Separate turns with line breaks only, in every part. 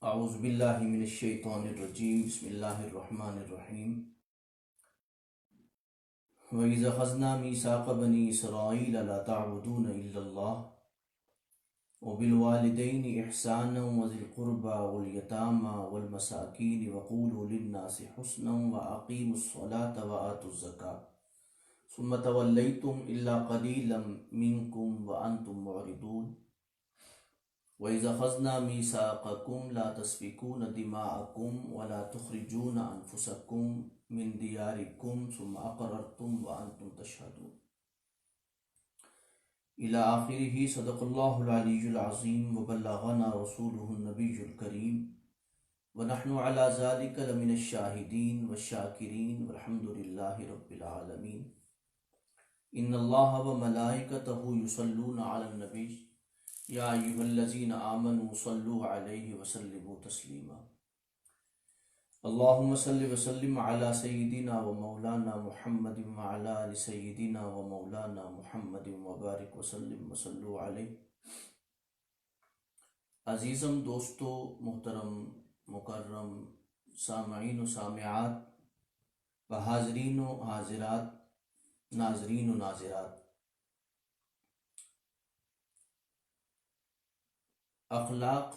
اعوذ باللہ من الشیطان الرجیم بسم اللہ الرحمن الرحیم وَإِذْ أَخَذْنَا مِيثَاقَ بَنِي إِسْرَائِيلَ لَا تَعْبُدُونَ إِلَّا اللَّهَ وَبِالْوَالِدَيْنِ إِحْسَانًا وَذِي الْقُرْبَى وَالْيَتَامَى وَالْمَسَاكِينِ وَقُولُوا لِلنَّاسِ حُسْنًا وَأَقِيمُوا الصَّلَاةَ وَآتُوا الزَّكَاةَ ثُمَّ تَوَلَّيْتُمْ إِلَّا قَلِيلًا مِّنكُمْ وَأَنْتُمْ مُعْرِضُونَ وَإِذْ أَخَذْنَا مِيثَاقَكُمْ لَا تَسْفِكُونَ دِمَاءَكُمْ وَلَا تُخْرِجُونَ أَنفُسَكُمْ مِنْ دِيَارِكُمْ ثُمَّ أَقْرَرْتُمْ وَأَنْتُمْ تَشْهَدُونَ إلى آخره. صدق الله العلي العظيم وبلغنا رسوله النبي الكريم ونحن على ذلك لمن الشاهدين والشاكرين والحمد لله رب العالمين. إن الله وملائكته يصلون على النبي یا ایھا الذین آمنوا صلوا علیہ وسلموا تسلیما. اللہم صل وسلم علی سیدنا و مولانا محمد وعلی آل سیدنا و مولانا محمد وبارک وسلم وصلوا علیہ. عزیزم دوستو، محترم مکرم سامعین و سامعات و حاضرین و حاضرات، ناظرین و ناظرات، اخلاق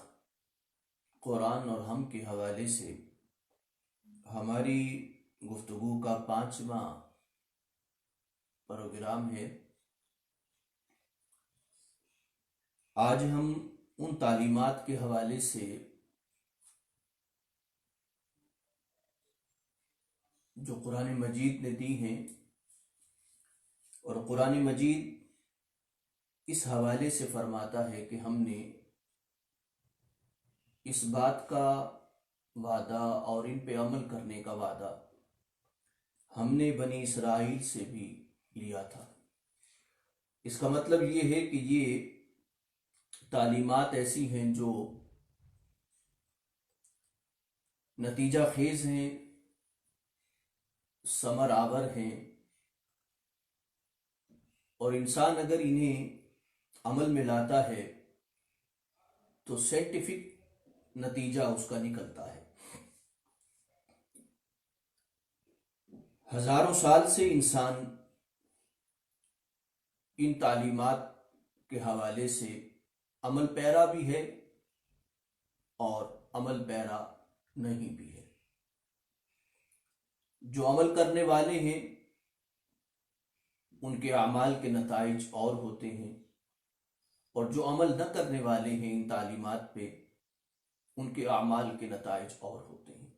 قرآن اور ہم کے حوالے سے ہماری گفتگو کا 5واں پروگرام ہے. آج ہم ان تعلیمات کے حوالے سے جو قرآن مجید نے دی ہیں، اور قرآن مجید اس حوالے سے فرماتا ہے کہ ہم نے اس بات کا وعدہ اور ان پہ عمل کرنے کا وعدہ ہم نے بنی اسرائیل سے بھی لیا تھا. اس کا مطلب یہ ہے کہ یہ تعلیمات ایسی ہیں جو نتیجہ خیز ہیں، ثمر آور ہیں، اور انسان اگر انہیں عمل میں لاتا ہے تو سائنٹیفک نتیجہ اس کا نکلتا ہے. ہزاروں سال سے انسان ان تعلیمات کے حوالے سے عمل پیرا بھی ہے اور عمل پیرا نہیں بھی ہے. جو عمل کرنے والے ہیں ان کے اعمال کے نتائج اور ہوتے ہیں، اور جو عمل نہ کرنے والے ہیں ان تعلیمات پہ، ان کے اعمال کے نتائج اور ہوتے ہیں.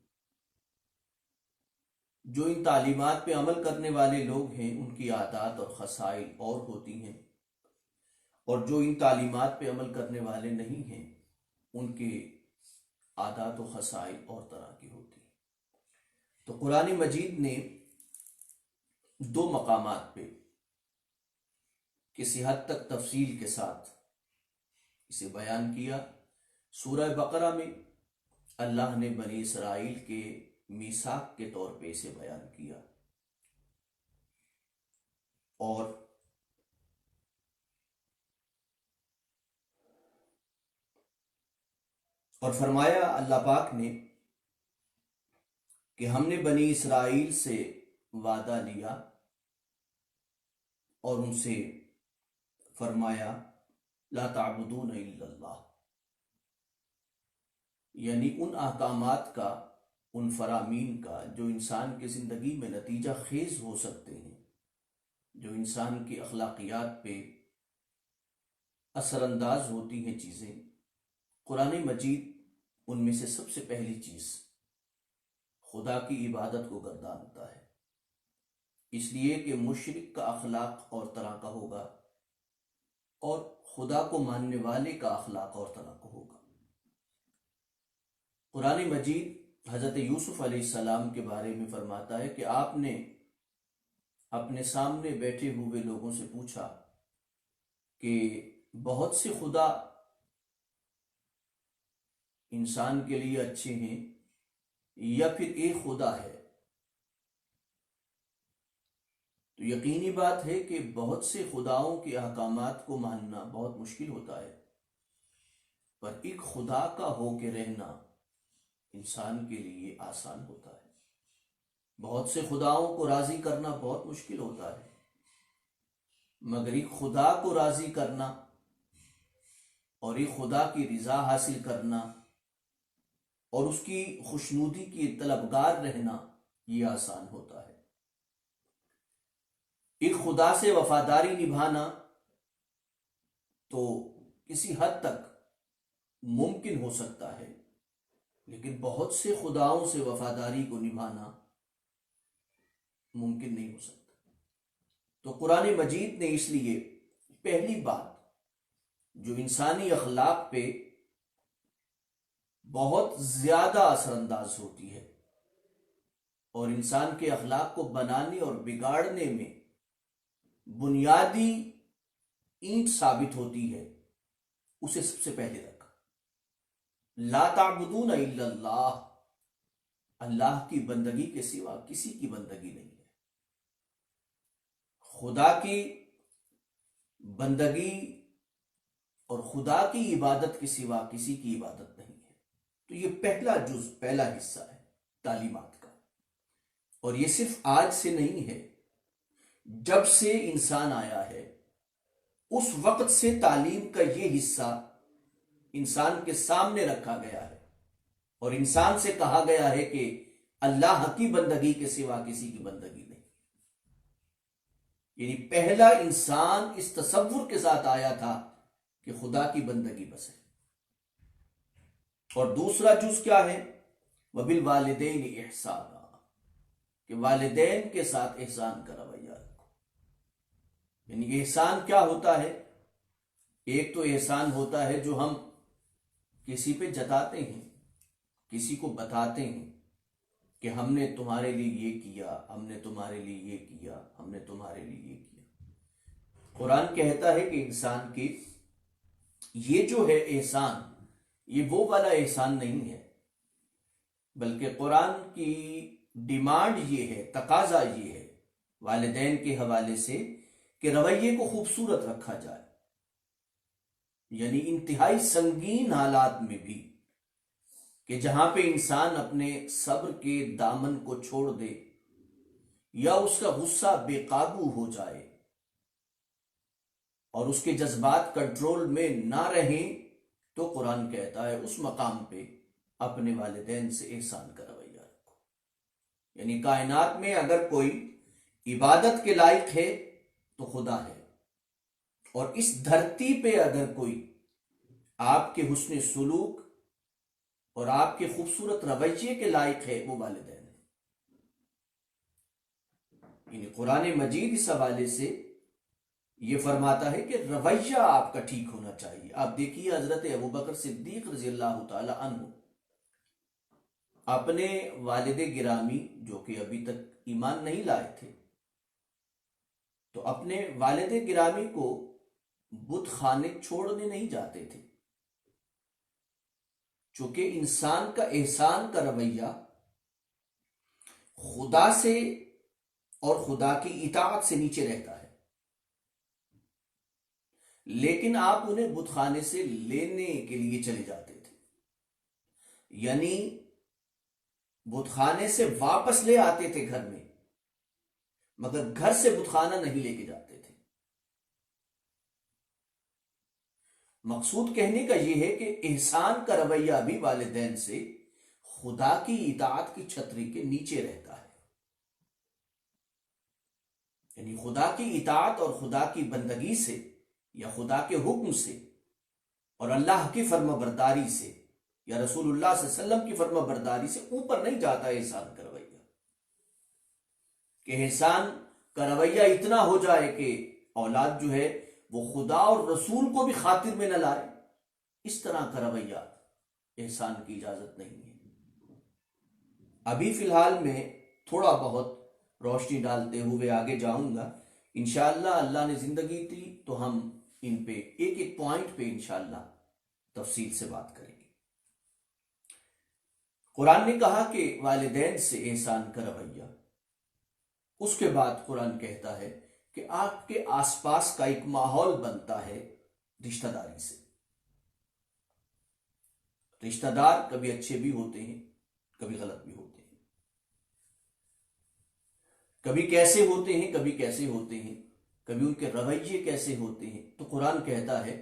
جو ان تعلیمات پہ عمل کرنے والے لوگ ہیں ان کی عادات اور خصائل اور ہوتی ہیں، اور جو ان تعلیمات پہ عمل کرنے والے نہیں ہیں ان کے عادات و خصائل اور طرح کی ہوتی ہیں. تو قرآن مجید نے 2 مقامات پہ کسی حد تک تفصیل کے ساتھ اسے بیان کیا. سورہ بقرہ میں اللہ نے بنی اسرائیل کے میثاق کے طور پہ اسے بیان کیا، اور فرمایا اللہ پاک نے کہ ہم نے بنی اسرائیل سے وعدہ لیا اور ان سے فرمایا لا تعبدون الا اللہ، یعنی ان احکامات کا، ان فرامین کا جو انسان کی زندگی میں نتیجہ خیز ہو سکتے ہیں، جو انسان کی اخلاقیات پہ اثر انداز ہوتی ہیں چیزیں. قرآن مجید ان میں سے سب سے پہلی چیز خدا کی عبادت کو گردانتا ہے، اس لیے کہ مشرک کا اخلاق اور طرح کا ہوگا اور خدا کو ماننے والے کا اخلاق اور طرح کا ہوگا. قرآن مجید حضرت یوسف علیہ السلام کے بارے میں فرماتا ہے کہ آپ نے اپنے سامنے بیٹھے ہوئے لوگوں سے پوچھا کہ بہت سے خدا انسان کے لیے اچھے ہیں یا پھر ایک خدا ہے؟ تو یقینی بات ہے کہ بہت سے خداؤں کے احکامات کو ماننا بہت مشکل ہوتا ہے، پر ایک خدا کا ہو کے رہنا انسان کے لیے آسان ہوتا ہے۔ بہت سے خداؤں کو راضی کرنا بہت مشکل ہوتا ہے، مگر ایک خدا کو راضی کرنا اور ایک خدا کی رضا حاصل کرنا اور اس کی خوشنودی کی طلبگار رہنا، یہ آسان ہوتا ہے۔ ایک خدا سے وفاداری نبھانا تو کسی حد تک ممکن ہو سکتا ہے، لیکن بہت سے خداؤں سے وفاداری کو نبھانا ممکن نہیں ہو سکتا۔ تو قرآن مجید نے اس لیے پہلی بات جو انسانی اخلاق پہ بہت زیادہ اثر انداز ہوتی ہے اور انسان کے اخلاق کو بنانے اور بگاڑنے میں بنیادی اینٹ ثابت ہوتی ہے، اسے سب سے پہلے رکھا۔ لا تعبدون الا اللہ، اللہ کی بندگی کے سوا کسی کی بندگی نہیں ہے۔ خدا کی بندگی اور خدا کی عبادت کے سوا کسی کی عبادت نہیں ہے۔ تو یہ پہلا جز، پہلا حصہ ہے تعلیمات کا، اور یہ صرف آج سے نہیں ہے، جب سے انسان آیا ہے اس وقت سے تعلیم کا یہ حصہ انسان کے سامنے رکھا گیا ہے اور انسان سے کہا گیا ہے کہ اللہ کی بندگی کے سوا کسی کی بندگی نہیں۔ یعنی پہلا انسان اس تصور کے ساتھ آیا تھا کہ خدا کی بندگی بس ہے۔ اور دوسرا جز کیا ہے؟ وَبِالْوَالِدَيْنِ إِحْسَانًا، کہ والدین کے ساتھ احسان کا رویہ رکھو۔ یعنی احسان کیا ہوتا ہے؟ ایک تو احسان ہوتا ہے جو ہم کسی پہ جتاتے ہیں، کسی کو بتاتے ہیں کہ ہم نے تمہارے لیے یہ کیا، ہم نے تمہارے لیے یہ کیا، ہم نے تمہارے لیے یہ کیا۔ قرآن کہتا ہے کہ انسان کی یہ جو ہے احسان، یہ وہ والا احسان نہیں ہے، بلکہ قرآن کی ڈیمانڈ یہ ہے، تقاضا یہ ہے والدین کے حوالے سے کہ رویے کو خوبصورت رکھا جائے۔ یعنی انتہائی سنگین حالات میں بھی، کہ جہاں پہ انسان اپنے صبر کے دامن کو چھوڑ دے یا اس کا غصہ بے قابو ہو جائے اور اس کے جذبات کنٹرول میں نہ رہیں، تو قرآن کہتا ہے اس مقام پہ اپنے والدین سے احسان کا رویہ رکھو۔ یعنی کائنات میں اگر کوئی عبادت کے لائق ہے تو خدا ہے، اور اس دھرتی پہ اگر کوئی آپ کے حسن سلوک اور آپ کے خوبصورت رویے کے لائق ہے وہ والدین ہیں۔ یعنی قرآن مجید اس حوالے سے یہ فرماتا ہے کہ رویہ آپ کا ٹھیک ہونا چاہیے۔ آپ دیکھیے حضرت ابوبکر صدیق رضی اللہ تعالی عنہ اپنے والد گرامی جو کہ ابھی تک ایمان نہیں لائے تھے، تو اپنے والد گرامی کو بت خانے چھوڑنے نہیں جاتے تھے، چونکہ انسان کا احسان کا رویہ خدا سے اور خدا کی اطاعت سے نیچے رہتا ہے، لیکن آپ انہیں بت خانے سے لینے کے لیے چلے جاتے تھے، یعنی بت خانے سے واپس لے آتے تھے گھر میں، مگر گھر سے بت خانہ نہیں لے کے جاتے تھے۔ مقصود کہنے کا یہ ہے کہ احسان کا رویہ بھی والدین سے خدا کی اطاعت کی چھتری کے نیچے رہتا ہے۔ یعنی خدا کی اطاعت اور خدا کی بندگی سے یا خدا کے حکم سے اور اللہ کی فرما برداری سے یا رسول اللہ صلی اللہ علیہ وسلم کی فرما برداری سے اوپر نہیں جاتا احسان کا رویہ، کہ احسان کا رویہ اتنا ہو جائے کہ اولاد جو ہے وہ خدا اور رسول کو بھی خاطر میں نہ لائے، اس طرح کا رویہ احسان کی اجازت نہیں ہے۔ ابھی فی الحال میں تھوڑا بہت روشنی ڈالتے ہوئے آگے جاؤں گا، انشاءاللہ اللہ نے زندگی دی تو ہم ان پہ ایک ایک پوائنٹ پہ انشاءاللہ تفصیل سے بات کریں گے۔ قرآن نے کہا کہ والدین سے احسان کا رویہ، اس کے بعد قرآن کہتا ہے کہ آپ کے آس پاس کا ایک ماحول بنتا ہے رشتہ داری سے۔ رشتہ دار کبھی اچھے بھی ہوتے ہیں کبھی غلط بھی ہوتے ہیں، کبھی کیسے ہوتے ہیں، کبھی کیسے ہوتے ہیں، کبھی ان کے رویے کیسے ہوتے ہیں۔ تو قرآن کہتا ہے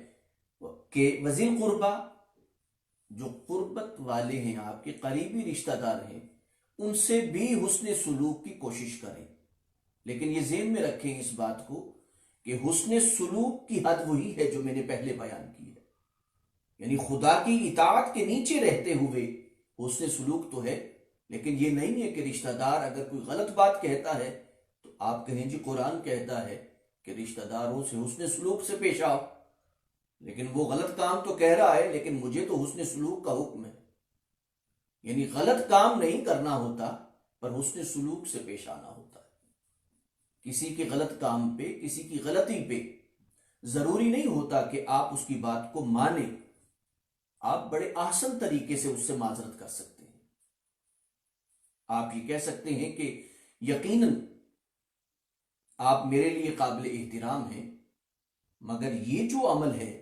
کہ وذی القربیٰ، جو قربت والے ہیں، آپ کے قریبی رشتہ دار ہیں، ان سے بھی حسن سلوک کی کوشش کریں۔ لیکن یہ ذہن میں رکھیں اس بات کو کہ حسن سلوک کی حد وہی ہے جو میں نے پہلے بیان کی ہے، یعنی خدا کی اطاعت کے نیچے رہتے ہوئے حسن سلوک تو ہے، لیکن یہ نہیں ہے کہ رشتہ دار اگر کوئی غلط بات کہتا ہے تو آپ کہیں جی قرآن کہتا ہے کہ رشتہ داروں سے حسن سلوک سے پیش آؤ، لیکن وہ غلط کام تو کہہ رہا ہے لیکن مجھے تو حسن سلوک کا حکم ہے۔ یعنی غلط کام نہیں کرنا ہوتا پر حسن سلوک سے پیش آنا ہوتا ہے۔ کسی کے غلط کام پہ، کسی کی غلطی پہ ضروری نہیں ہوتا کہ آپ اس کی بات کو مانیں، آپ بڑے احسن طریقے سے اس سے معذرت کر سکتے ہیں۔ آپ یہ کہہ سکتے ہیں کہ یقیناً آپ میرے لیے قابل احترام ہیں، مگر یہ جو عمل ہے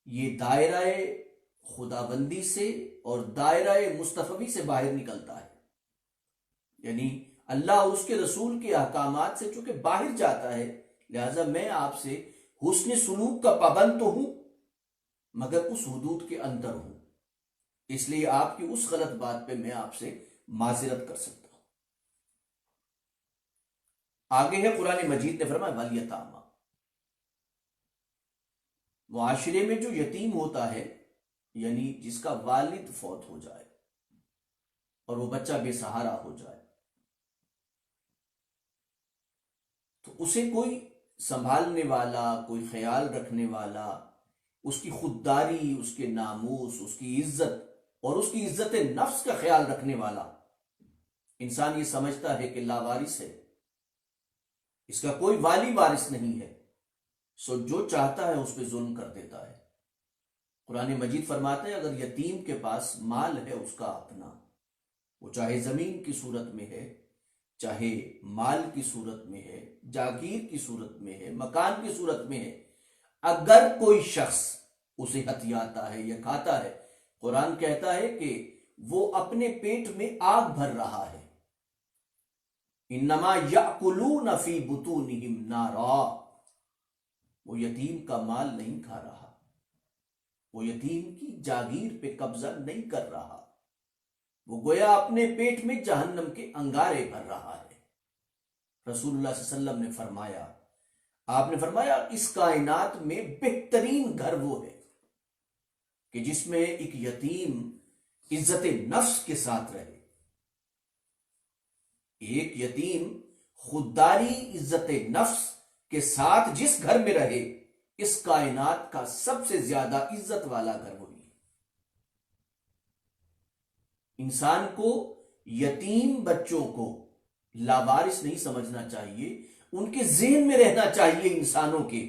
یہ دائرہ خدا بندی سے اور دائرہ مصطفی سے باہر نکلتا ہے، یعنی اللہ اور اس کے رسول کے احکامات سے چونکہ باہر جاتا ہے، لہذا میں آپ سے حسن سلوک کا پابند تو ہوں مگر اس حدود کے اندر ہوں، اس لیے آپ کی اس غلط بات پہ میں آپ سے معذرت کر سکتا ہوں۔ آگے ہے قرآن مجید نے فرمایا والیتاما، معاشرے میں جو یتیم ہوتا ہے یعنی جس کا والد فوت ہو جائے اور وہ بچہ بے سہارا ہو جائے تو اسے کوئی سنبھالنے والا، کوئی خیال رکھنے والا، اس کی خودداری، اس کے ناموس، اس کی عزت اور اس کی عزت نفس کا خیال رکھنے والا انسان یہ سمجھتا ہے کہ لاوارث ہے، اس کا کوئی والی وارث نہیں ہے، سو جو چاہتا ہے اس پہ ظلم کر دیتا ہے۔ قرآن مجید فرماتا ہے اگر یتیم کے پاس مال ہے اس کا اپنا، وہ چاہے زمین کی صورت میں ہے، چاہے مال کی صورت میں ہے، جاگیر کی صورت میں ہے، مکان کی صورت میں ہے، اگر کوئی شخص اسے ہتھیاتا ہے یا کھاتا ہے، قرآن کہتا ہے کہ وہ اپنے پیٹ میں آگ بھر رہا ہے۔ انما یأکلون فی بطونہم نارا، وہ یتیم کا مال نہیں کھا رہا، وہ یتیم کی جاگیر پہ قبضہ نہیں کر رہا، وہ گویا اپنے پیٹ میں جہنم کے انگارے بھر رہا ہے۔ رسول اللہ صلی اللہ علیہ وسلم نے فرمایا، آپ نے فرمایا اس کائنات میں بہترین گھر وہ ہے کہ جس میں ایک یتیم عزت نفس کے ساتھ رہے، ایک یتیم خودداری عزت نفس کے ساتھ جس گھر میں رہے، اس کائنات کا سب سے زیادہ عزت والا گھر وہی ہے۔ انسان کو یتیم بچوں کو لاوارث نہیں سمجھنا چاہیے، ان کے ذہن میں رہنا چاہیے انسانوں کے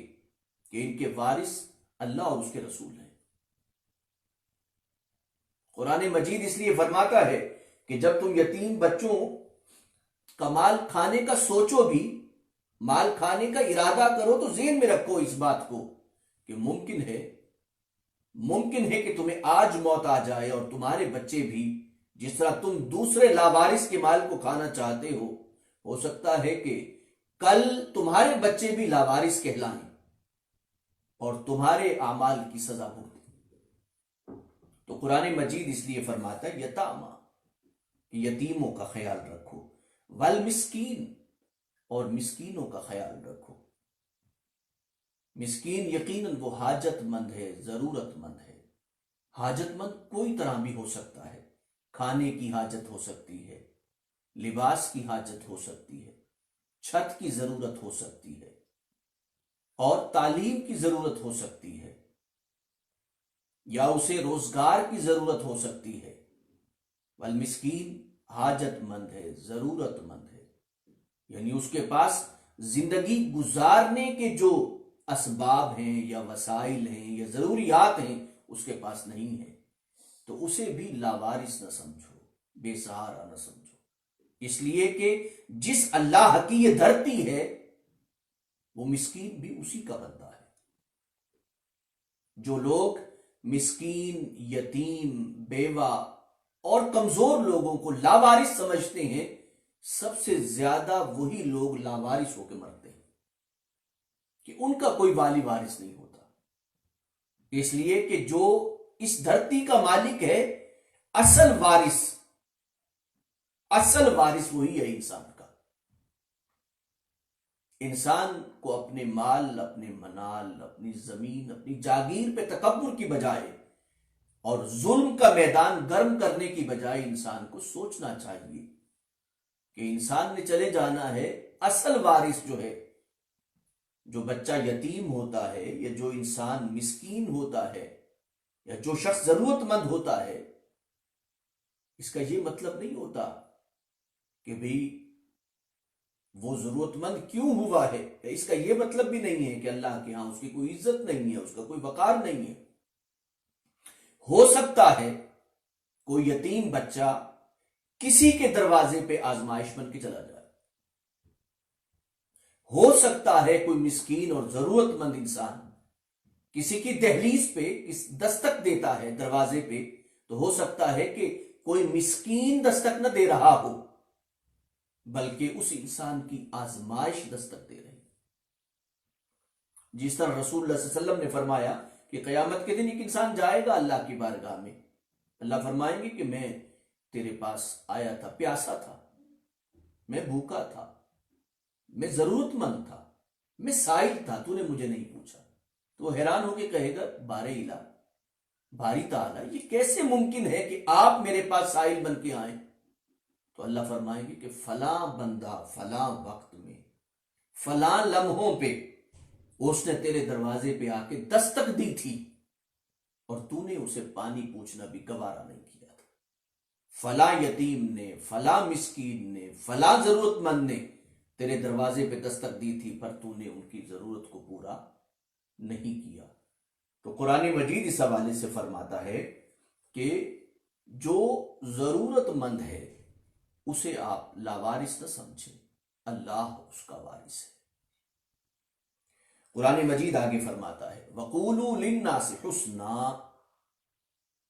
کہ ان کے وارث اللہ اور اس کے رسول ہیں۔ قرآن مجید اس لیے فرماتا ہے کہ جب تم یتیم بچوں کا مال کھانے کا سوچو بھی، مال کھانے کا ارادہ کرو تو ذہن میں رکھو اس بات کو کہ ممکن ہے کہ تمہیں آج موت آ جائے اور تمہارے بچے بھی جس طرح تم دوسرے لاوارث کے مال کو کھانا چاہتے ہو سکتا ہے کہ کل تمہارے بچے بھی لاوارث کہلائیں اور تمہارے اعمال کی سزا بھگتیں۔ تو قرآن مجید اس لیے فرماتا ہے یتاما، یتیموں کا خیال رکھو، والمسکین، اور مسکینوں کا خیال رکھو۔ مسکین یقیناً وہ حاجت مند ہے، ضرورت مند ہے۔ حاجت مند کوئی طرح بھی ہو سکتا ہے، کھانے کی حاجت ہو سکتی ہے، لباس کی حاجت ہو سکتی ہے، چھت کی ضرورت ہو سکتی ہے، اور تعلیم کی ضرورت ہو سکتی ہے، یا اسے روزگار کی ضرورت ہو سکتی ہے۔ والمسکین حاجت مند ہے، ضرورت مند ہے، یعنی اس کے پاس زندگی گزارنے کے جو اسباب ہیں یا وسائل ہیں یا ضروریات ہیں اس کے پاس نہیں ہے، تو اسے بھی لاوارث نہ سمجھو، بے سہارا نہ سمجھو، اس لیے کہ جس اللہ کی یہ دھرتی ہے وہ مسکین بھی اسی کا بندہ ہے۔ جو لوگ مسکین، یتیم، بیوہ اور کمزور لوگوں کو لاوارث سمجھتے ہیں، سب سے زیادہ وہی لوگ لاوارث ہو کے مرتے ہیں کہ ان کا کوئی والی وارث نہیں ہوتا، اس لیے کہ جو اس دھرتی کا مالک ہے، اصل وارث وہی ہے انسان کا۔ انسان کو اپنے مال، اپنے منال، اپنی زمین، اپنی جاگیر پہ تکبر کی بجائے اور ظلم کا میدان گرم کرنے کی بجائے انسان کو سوچنا چاہیے کہ انسان نے چلے جانا ہے، اصل وارث جو ہے، جو بچہ یتیم ہوتا ہے یا جو انسان مسکین ہوتا ہے یا جو شخص ضرورت مند ہوتا ہے، اس کا یہ مطلب نہیں ہوتا کہ بھئی وہ ضرورت مند کیوں ہوا ہے، اس کا یہ مطلب بھی نہیں ہے کہ اللہ کے ہاں اس کی کوئی عزت نہیں ہے، اس کا کوئی وقار نہیں ہے۔ ہو سکتا ہے کوئی یتیم بچہ کسی کے دروازے پہ آزمائش بن کے چلا جائے، ہو سکتا ہے کوئی مسکین اور ضرورت مند انسان کسی کی دہلیز پہ دستک دیتا ہے دروازے پہ، تو ہو سکتا ہے کہ کوئی مسکین دستک نہ دے رہا ہو بلکہ اس انسان کی آزمائش دستک دے رہی۔ جس طرح رسول اللہ صلی اللہ علیہ وسلم نے فرمایا کہ قیامت کے دن ایک انسان جائے گا اللہ کی بارگاہ میں، اللہ فرمائیں گے کہ میں تیرے پاس آیا تھا، پیاسا تھا، میں بھوکا تھا، میں ضرورت مند تھا، میں سائل تھا، تو نے مجھے نہیں پوچھا۔ تو وہ حیران ہو کے کہے گا بارے الہ، باری تعالیٰ، یہ کیسے ممکن ہے کہ آپ میرے پاس سائل بن کے آئیں؟ تو اللہ فرمائیں گے کہ فلاں بندہ فلاں وقت میں فلاں لمحوں پہ اس نے تیرے دروازے پہ آ کے دستک دی تھی اور تو نے اسے پانی پوچھنا بھی گوارا نہیں کیا تھا۔ فلاں یتیم نے، فلاں مسکین نے، فلاں ضرورت مند نے تیرے دروازے پہ دستک دی تھی، پر تو نے ان کی ضرورت کو پورا نہیں کیا۔ تو قرآن مجید اس حوالے سے فرماتا ہے کہ جو ضرورت مند ہے اسے آپ لاوارث نہ سمجھیں، اللہ اس کا وارث ہے۔ قرآن مجید آگے فرماتا ہے وَقُولُوا لِلنَّاسِ حُسْنًا،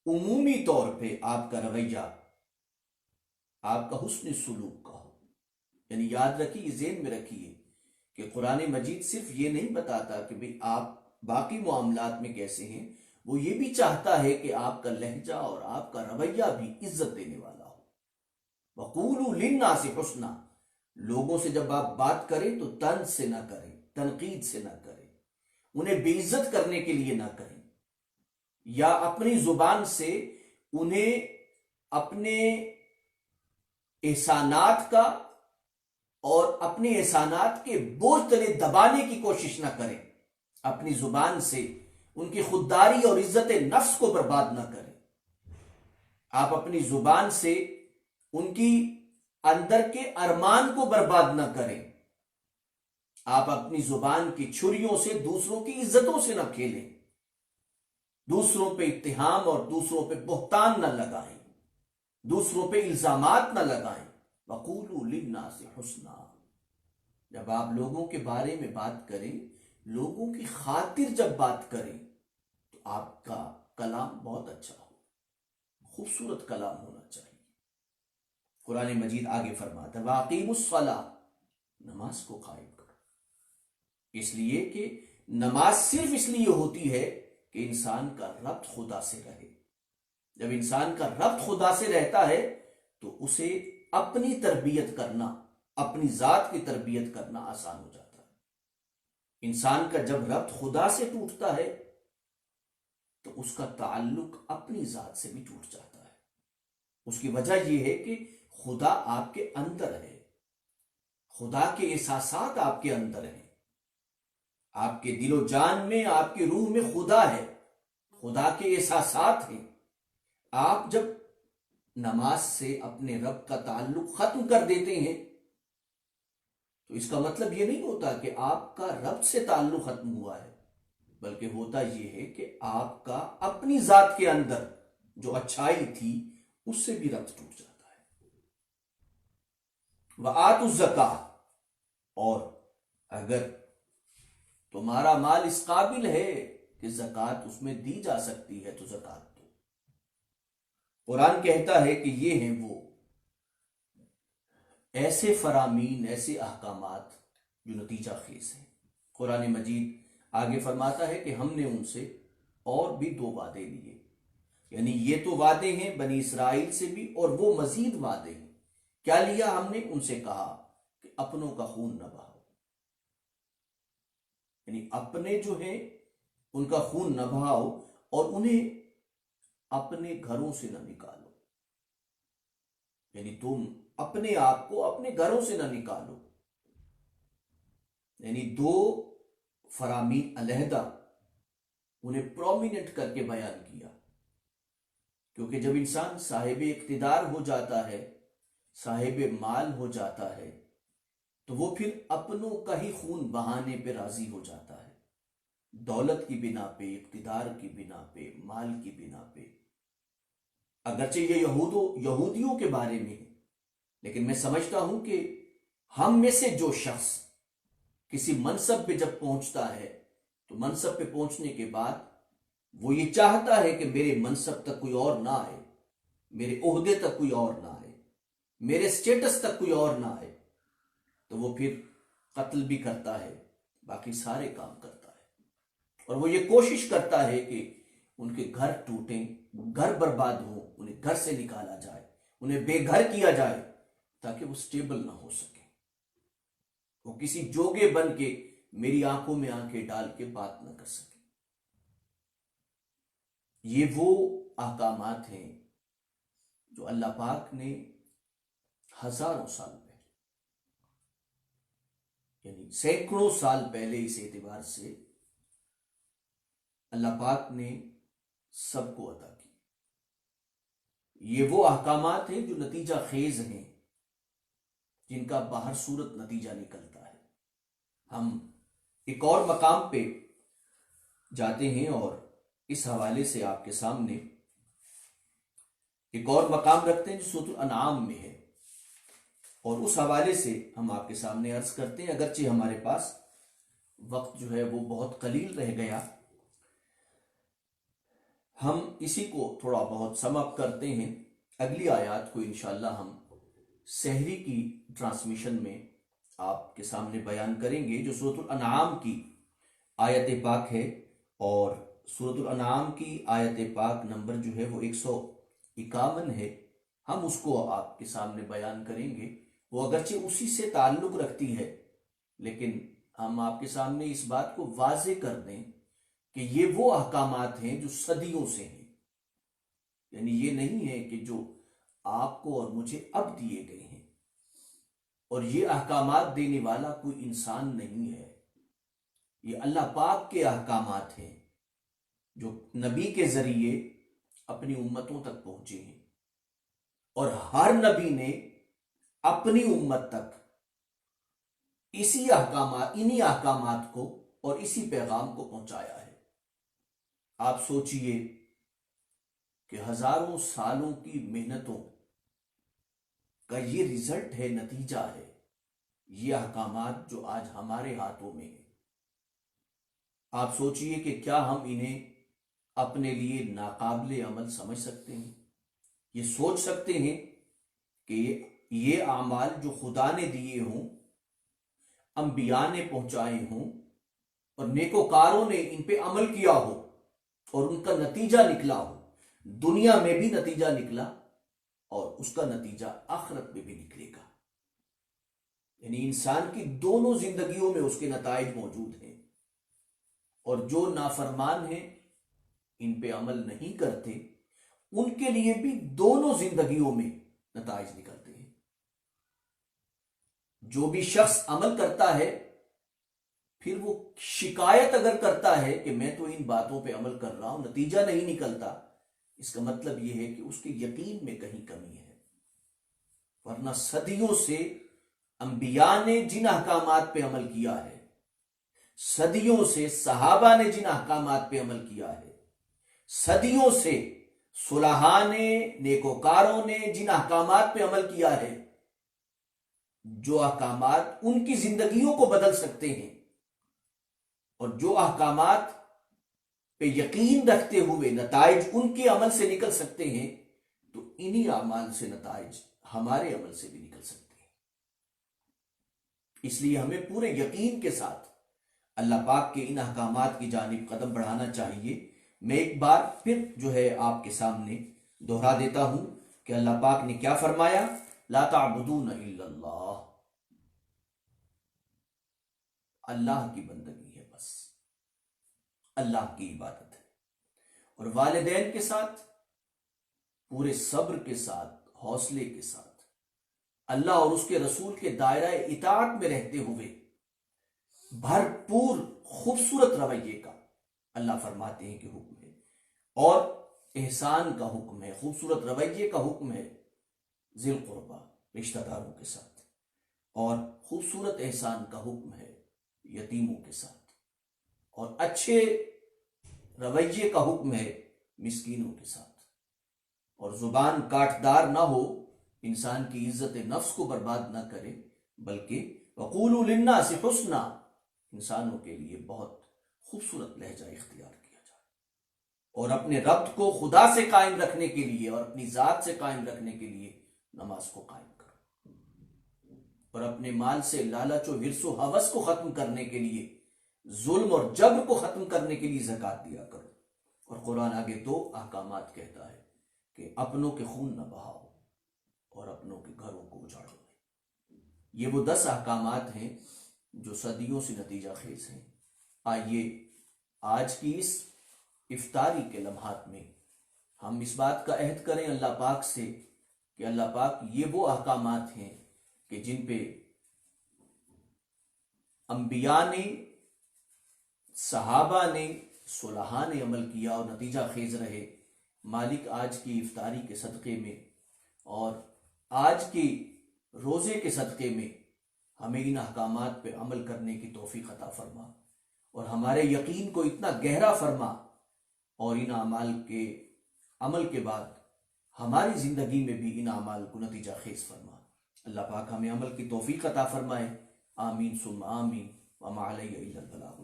عمومی طور پہ آپ کا رویہ، آپ کا حسن سلوک کا ہو۔ یعنی یاد رکھیے، ذہن میں رکھیے کہ قرآن مجید صرف یہ نہیں بتاتا کہ بھئی آپ باقی معاملات میں کیسے ہیں، وہ یہ بھی چاہتا ہے کہ آپ کا لہجہ اور آپ کا رویہ بھی عزت دینے والا ہو۔ وَقُولُوا لِلنَّاسِ حُسْنًا، لوگوں سے جب آپ بات کریں تو طنز سے نہ کریں، تنقید سے نہ کریں، انہیں بے عزت کرنے کے لیے نہ کریں، یا اپنی زبان سے انہیں اپنے احسانات کا اور اپنے احسانات کے بوجھ تلے دبانے کی کوشش نہ کریں، اپنی زبان سے ان کی خودداری اور عزت نفس کو برباد نہ کریں، آپ اپنی زبان سے ان کی اندر کے ارمان کو برباد نہ کریں، آپ اپنی زبان کی چھریوں سے دوسروں کی عزتوں سے نہ کھیلیں، دوسروں پہ اتہام اور دوسروں پہ بہتان نہ لگائیں، دوسروں پہ الزامات نہ لگائیں۔ وَقُولُوا لِلنَّاسِ حُسْنًا، جب آپ لوگوں کے بارے میں بات کریں، لوگوں کی خاطر جب بات کریں تو آپ کا کلام بہت اچھا ہو، خوبصورت کلام ہونا چاہیے۔ قرآن مجید آگے فرماتا ہے وَأَقِیمُوا الصَّلَاةَ، نماز کو قائم کرو، اس لیے کہ نماز صرف اس لیے ہوتی ہے کہ انسان کا ربط خدا سے رہے۔ جب انسان کا ربط خدا سے رہتا ہے تو اسے اپنی تربیت کرنا، اپنی ذات کی تربیت کرنا آسان ہو جاتا ہے۔ انسان کا جب ربط خدا سے ٹوٹتا ہے تو اس کا تعلق اپنی ذات سے بھی ٹوٹ جاتا ہے۔ اس کی وجہ یہ ہے کہ خدا آپ کے اندر ہے، خدا کے احساسات آپ کے اندر ہیں، آپ کے دل و جان میں، آپ کی روح میں خدا ہے، خدا کے احساسات ہیں۔ آپ جب نماز سے اپنے رب کا تعلق ختم کر دیتے ہیں تو اس کا مطلب یہ نہیں ہوتا کہ آپ کا رب سے تعلق ختم ہوا ہے، بلکہ ہوتا یہ ہے کہ آپ کا اپنی ذات کے اندر جو اچھائی تھی اس سے بھی ربط ٹوٹ جاتا ہے۔ وَآتُوا الزَّکَاۃَ، اور اگر تمہارا مال اس قابل ہے کہ زکوٰۃ اس میں دی جا سکتی ہے تو زکوٰۃ دو۔ قرآن کہتا ہے کہ یہ ہیں وہ ایسے فرامین، ایسے احکامات جو نتیجہ خیز ہیں۔ قرآن مجید آگے فرماتا ہے کہ ہم نے ان سے اور بھی 2 وعدے لیے، یعنی یہ تو وعدے ہیں بنی اسرائیل سے بھی، اور وہ مزید وعدے ہیں۔ کیا لیا ہم نے؟ ان سے کہا کہ اپنوں کا خون نہ بہاؤ، یعنی اپنے جو ہیں ان کا خون نہ بہاؤ، اور انہیں اپنے گھروں سے نہ نکالو، یعنی تم اپنے آپ کو اپنے گھروں سے نہ نکالو۔ یعنی 2 فرامین علیحدہ انہیں پرومیننٹ کر کے بیان کیا، کیونکہ جب انسان صاحب اقتدار ہو جاتا ہے، صاحب مال ہو جاتا ہے، تو وہ پھر اپنوں کا ہی خون بہانے پہ راضی ہو جاتا ہے، دولت کی بنا پہ، اقتدار کی بنا پہ، مال کی بنا پہ۔ اگرچہ یہ یہودیوں کے بارے میں ہے، لیکن میں سمجھتا ہوں کہ ہم میں سے جو شخص کسی منصب پہ جب پہنچتا ہے تو منصب پہ پہنچنے کے بعد وہ یہ چاہتا ہے کہ میرے منصب تک کوئی اور نہ آئے، میرے عہدے تک کوئی اور نہ آئے، میرے سٹیٹس تک کوئی اور نہ آئے، تو وہ پھر قتل بھی کرتا ہے، باقی سارے کام کرتا ہے، اور وہ یہ کوشش کرتا ہے کہ ان کے گھر ٹوٹیں، گھر برباد ہوں، انہیں گھر سے نکالا جائے، انہیں بے گھر کیا جائے، تاکہ وہ سٹیبل نہ ہو سکے، وہ کسی جوگے بن کے میری آنکھوں میں آنکھیں ڈال کے بات نہ کر سکے۔ یہ وہ احکامات ہیں جو اللہ پاک نے ہزاروں سال پہلے، یعنی سینکڑوں سال پہلے اس اعتبار سے اللہ پاک نے سب کو عطا کی۔ یہ وہ احکامات ہیں جو نتیجہ خیز ہیں، جن کا باہر صورت نتیجہ نکلتا ہے۔ ہم ایک اور مقام پہ جاتے ہیں، اور اس حوالے سے آپ کے سامنے ایک اور مقام رکھتے ہیں جو سورۃ الانعام میں ہے، اور اس حوالے سے ہم آپ کے سامنے عرض کرتے ہیں، اگرچہ ہمارے پاس وقت جو ہے وہ بہت قلیل رہ گیا، ہم اسی کو تھوڑا بہت سم اپ کرتے ہیں۔ اگلی آیات کو انشاءاللہ ہم سحری کی ٹرانسمیشن میں آپ کے سامنے بیان کریں گے، جو سورۃ الانعام کی آیت پاک ہے، اور سورۃ الانعام کی آیت پاک نمبر جو ہے وہ 151 ہے۔ ہم اس کو آپ کے سامنے بیان کریں گے۔ وہ اگرچہ اسی سے تعلق رکھتی ہے، لیکن ہم آپ کے سامنے اس بات کو واضح کر دیں کہ یہ وہ احکامات ہیں جو صدیوں سے ہیں، یعنی یہ نہیں ہے کہ جو آپ کو اور مجھے اب دیے گئے ہیں، اور یہ احکامات دینے والا کوئی انسان نہیں ہے، یہ اللہ پاک کے احکامات ہیں جو نبی کے ذریعے اپنی امتوں تک پہنچے ہیں، اور ہر نبی نے اپنی امت تک انہی احکامات کو اور اسی پیغام کو پہنچایا ہے۔ آپ سوچئے کہ ہزاروں سالوں کی محنتوں کا یہ رزلٹ ہے، نتیجہ ہے، یہ احکامات جو آج ہمارے ہاتھوں میں ہیں۔ آپ سوچئے کہ کیا ہم انہیں اپنے لیے ناقابل عمل سمجھ سکتے ہیں؟ یہ سوچ سکتے ہیں کہ یہ اعمال جو خدا نے دیے ہوں، انبیاء نے پہنچائے ہوں، اور نیکوکاروں نے ان پہ عمل کیا ہو، اور ان کا نتیجہ نکلا ہو، دنیا میں بھی نتیجہ نکلا، اور اس کا نتیجہ آخرت میں بھی نکلے گا، یعنی انسان کی دونوں زندگیوں میں اس کے نتائج موجود ہیں، اور جو نافرمان ہیں، ان پہ عمل نہیں کرتے، ان کے لیے بھی دونوں زندگیوں میں نتائج نکلتے ہیں۔ جو بھی شخص عمل کرتا ہے، پھر وہ شکایت اگر کرتا ہے کہ میں تو ان باتوں پہ عمل کر رہا ہوں، نتیجہ نہیں نکلتا، اس کا مطلب یہ ہے کہ اس کے یقین میں کہیں کمی ہے، ورنہ صدیوں سے انبیاء نے جن احکامات پہ عمل کیا ہے، صدیوں سے صحابہ نے جن احکامات پہ عمل کیا ہے، صدیوں سے صلحاء نے، نیکوکاروں نے جن احکامات پہ عمل کیا ہے، جو احکامات ان کی زندگیوں کو بدل سکتے ہیں، اور جو احکامات پہ یقین رکھتے ہوئے نتائج ان کے عمل سے نکل سکتے ہیں، تو انہی اعمال سے نتائج ہمارے عمل سے بھی نکل سکتے ہیں۔ اس لیے ہمیں پورے یقین کے ساتھ اللہ پاک کے ان احکامات کی جانب قدم بڑھانا چاہیے۔ میں ایک بار پھر جو ہے آپ کے سامنے دہرا دیتا ہوں کہ اللہ پاک نے کیا فرمایا، لا تعبدون الا اللہ، اللہ کی بندگی ہے، بس اللہ کی عبادت ہے، اور والدین کے ساتھ پورے صبر کے ساتھ، حوصلے کے ساتھ، اللہ اور اس کے رسول کے دائرہ اطاعت میں رہتے ہوئے بھرپور خوبصورت رویے کا اللہ فرماتے ہیں کہ حکم ہے، اور احسان کا حکم ہے، خوبصورت رویے کا حکم ہے ذی القربہ رشتہ داروں کے ساتھ، اور خوبصورت احسان کا حکم ہے یتیموں کے ساتھ، اور اچھے رویے کا حکم ہے مسکینوں کے ساتھ، اور زبان کاٹدار نہ ہو، انسان کی عزت نفس کو برباد نہ کرے، بلکہ وقولوا للناس حسنا، انسانوں کے لیے بہت خوبصورت لہجہ اختیار کیا جائے، اور اپنے ربط کو خدا سے قائم رکھنے کے لیے اور اپنی ذات سے قائم رکھنے کے لیے نماز کو قائم کرو، اور اپنے مال سے لالچ و حرص و ہوس کو ختم کرنے کے لیے، ظلم اور جبر کو ختم کرنے کے لیے زکوٰۃ دیا کرو، اور قرآن آگے 2 احکامات کہتا ہے کہ اپنوں کے خون نہ بہاؤ اور اپنوں کے گھروں کو اجاڑو۔ یہ وہ 10 احکامات ہیں جو صدیوں سے نتیجہ خیز ہیں۔ آئیے آج کی اس افطاری کے لمحات میں ہم اس بات کا عہد کریں اللہ پاک سے کہ اللہ پاک یہ وہ احکامات ہیں کہ جن پہ انبیاء نے، صحابہ نے، صلحاء نے عمل کیا اور نتیجہ خیز رہے، مالک آج کی افطاری کے صدقے میں اور آج کی روزے کے صدقے میں ہمیں ان احکامات پہ عمل کرنے کی توفیق عطا فرما، اور ہمارے یقین کو اتنا گہرا فرما، اور ان اعمال کے عمل کے بعد ہماری زندگی میں بھی ان اعمال کو نتیجہ خیز فرما۔ اللہ پاک ہمیں عمل کی توفیق عطا فرمائے، آمین ثم آمین، وما علیہ الا البلاغ۔